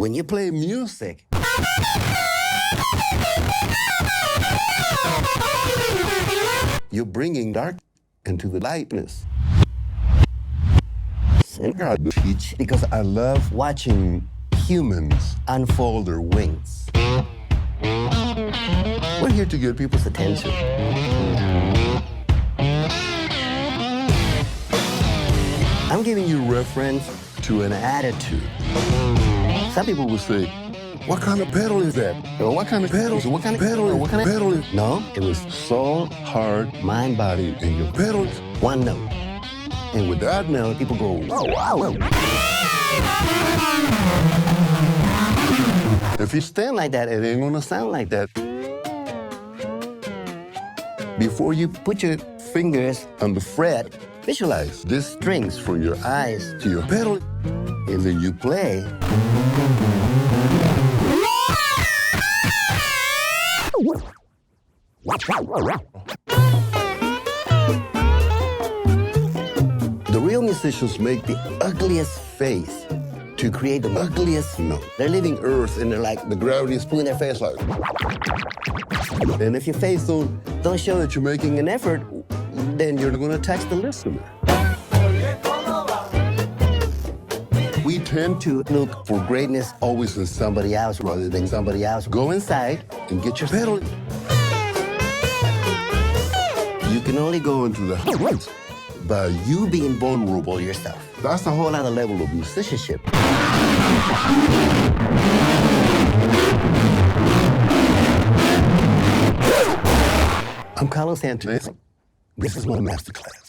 When you play music, you're bringing dark into the lightness. And God teach because I love watching humans unfold their wings. We're here to get people's attention. I'm giving you reference to an attitude. Some people will say, what kind of pedal is that? Or what kind of pedal? What kind of pedal? What kind of pedal is? No, it was soul, heart, mind, body, and your pedal is one note. And with that note, people go, oh, wow. If you stand like that, it ain't gonna sound like that. Before you put your fingers on the fret, visualize these strings from your eyes to your pedal, and then you play. The real musicians make the ugliest face to create the ugliest note. They're leaving Earth and they're like, the gravity is pulling their face like. And if your face don't show that you're making an effort, then you're going to touch the listener. We tend to look for greatness always in somebody else rather than somebody else. Go inside and get your pedal. You can only go into the heights by you being vulnerable yourself. That's a whole other level of musicianship. I'm Carlos Santana. This is my masterclass.